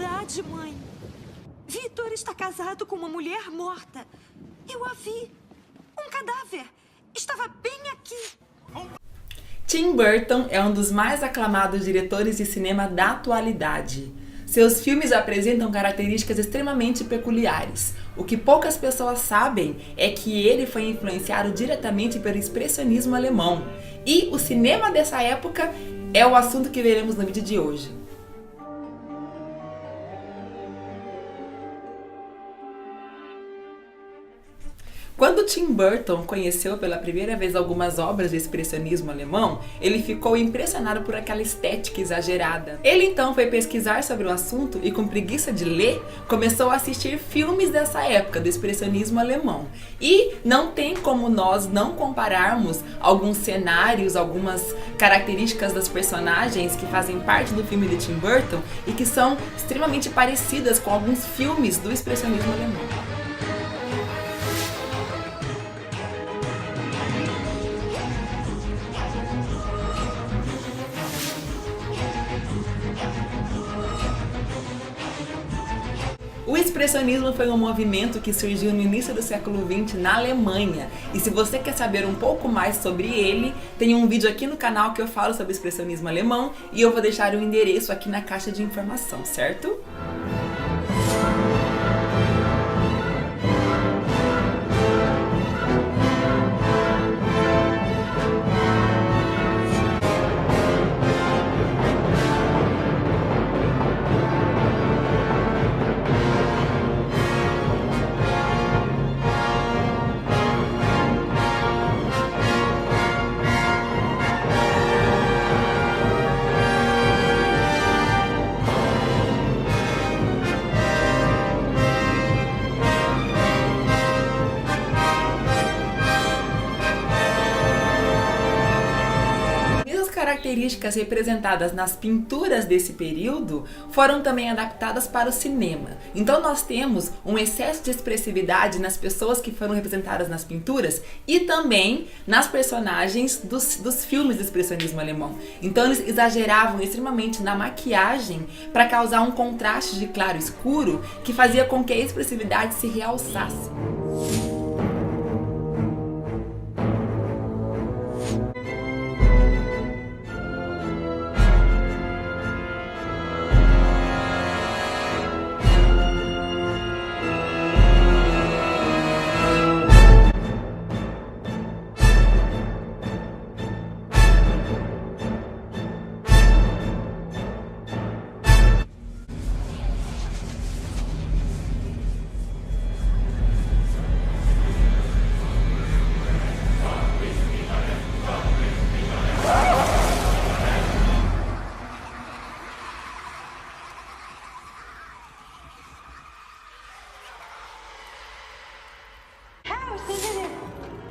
verdade, mãe. Vitor está casado com uma mulher morta. Eu a vi. Um cadáver. Estava bem aqui. Tim Burton é um dos mais aclamados diretores de cinema da atualidade. Seus filmes apresentam características extremamente peculiares. O que poucas pessoas sabem é que ele foi influenciado diretamente pelo expressionismo alemão. E o cinema dessa época é o assunto que veremos no vídeo de hoje. Quando Tim Burton conheceu pela primeira vez algumas obras de expressionismo alemão, ele ficou impressionado por aquela estética exagerada. Ele então foi pesquisar sobre o assunto e, com preguiça de ler, começou a assistir filmes dessa época do expressionismo alemão. E não tem como nós não compararmos alguns cenários, algumas características das personagens que fazem parte do filme de Tim Burton e que são extremamente parecidas com alguns filmes do expressionismo alemão. O expressionismo foi um movimento que surgiu no início do século XX na Alemanha. E se você quer saber um pouco mais sobre ele, tem um vídeo aqui no canal que eu falo sobre o expressionismo alemão e eu vou deixar o endereço aqui na caixa de informação, certo? Características representadas nas pinturas desse período foram também adaptadas para o cinema. Então nós temos um excesso de expressividade nas pessoas que foram representadas nas pinturas e também nas personagens dos filmes do expressionismo alemão. Então eles exageravam extremamente na maquiagem para causar um contraste de claro e escuro que fazia com que a expressividade se realçasse.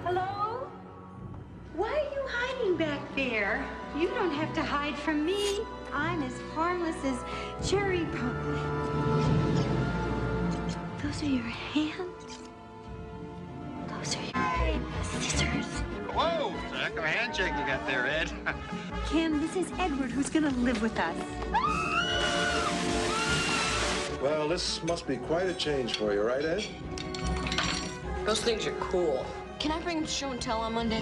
Hello? Why are you hiding back there? You don't have to hide from me. I'm as harmless as cherry pie. Those are your hands? Those are your scissors. Whoa! Heck of a handshake you got there, Ed. Kim, this is Edward who's gonna live with us. Well, this must be quite a change for you, right, Ed? Those things are cool. Can I bring show and tell on Monday?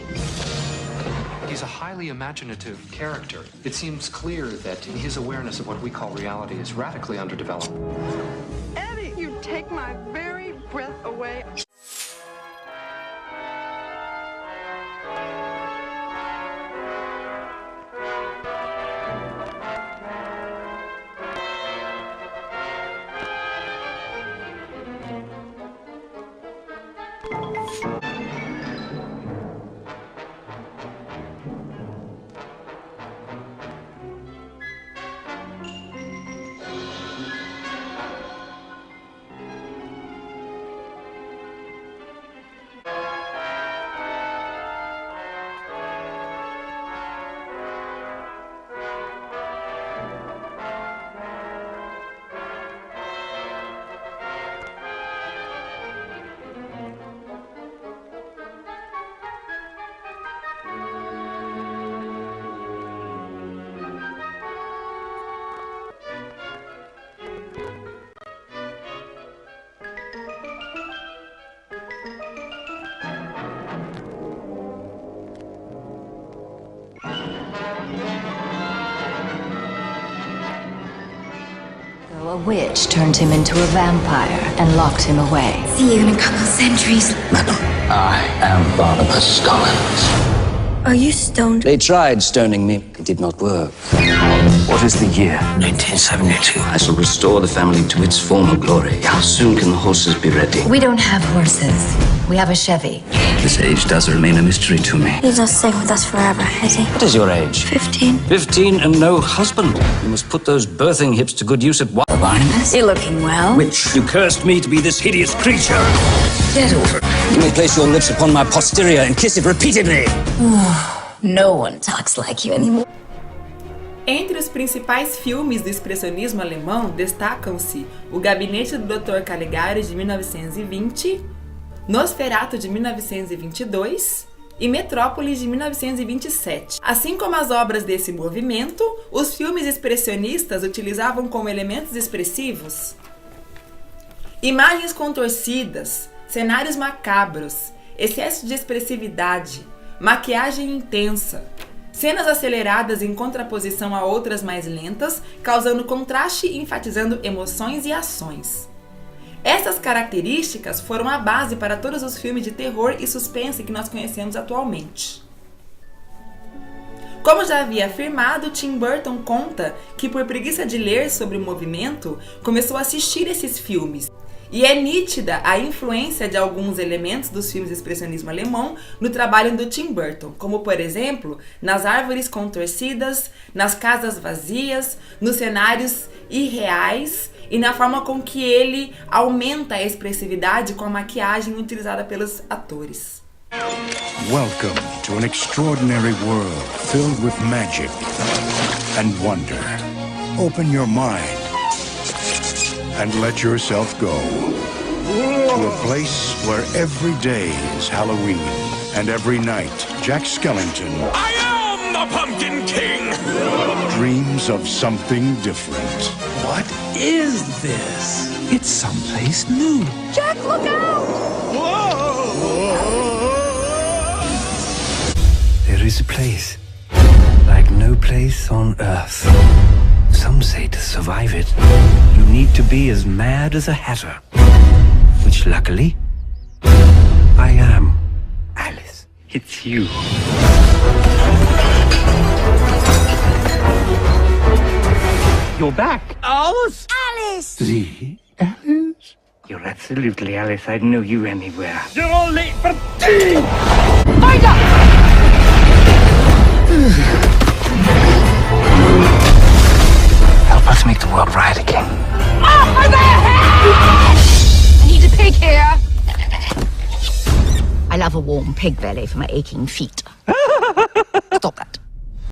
He's a highly imaginative character. It seems clear that his awareness of what we call reality is radically underdeveloped. Eddie, you take my very breath away. witch turned him into a vampire and locked him away. See you in a couple centuries. Madam, I am Barnabas Stallings. Are you stoned? They tried stoning me. It did not work. What is the year? 1972. I shall restore the family to its former glory. How soon can the horses be ready? We don't have horses. We have a Chevy. This age does remain a mystery to me. He's not staying with us forever, is he? What is your age? 15. 15 and no husband. You must put those birthing hips to good use at once. Barnabas? You're looking well. Witch, you cursed me to be this hideous creature. Get over it. You may place your lips upon my posterior and kiss it repeatedly. No one talks like you anymore. Entre os principais filmes do expressionismo alemão destacam-se O Gabinete do Dr. Caligari, de 1920, Nosferatu, de 1922 e Metrópolis, de 1927. Assim como as obras desse movimento, os filmes expressionistas utilizavam como elementos expressivos imagens contorcidas, cenários macabros, excesso de expressividade, maquiagem intensa, cenas aceleradas em contraposição a outras mais lentas, causando contraste e enfatizando emoções e ações. Essas características foram a base para todos os filmes de terror e suspense que nós conhecemos atualmente. Como já havia afirmado, Tim Burton conta que, por preguiça de ler sobre o movimento, começou a assistir esses filmes. E é nítida a influência de alguns elementos dos filmes de expressionismo alemão no trabalho do Tim Burton, como, por exemplo, nas árvores contorcidas, nas casas vazias, nos cenários irreais e na forma com que ele aumenta a expressividade com a maquiagem utilizada pelos atores. Welcome to an extraordinary world filled with magic and wonder. Open your mind and let yourself go to a place where every day is Halloween and every night Jack Skellington, I am the Pumpkin King, dreams of something different. What is this? It's someplace new. Jack, look out! There is a place like no place on earth. Some say to survive it, you need to be as mad as a hatter. Which luckily, I am. Alice, it's you. You're back. Alice! Alice! See, Alice? You're absolutely Alice. I'd know you anywhere. You're all late for tea! Find out! Help us make the world right again. Oh, my head! I need a pig here. I love a warm pig belly for my aching feet. Stop that.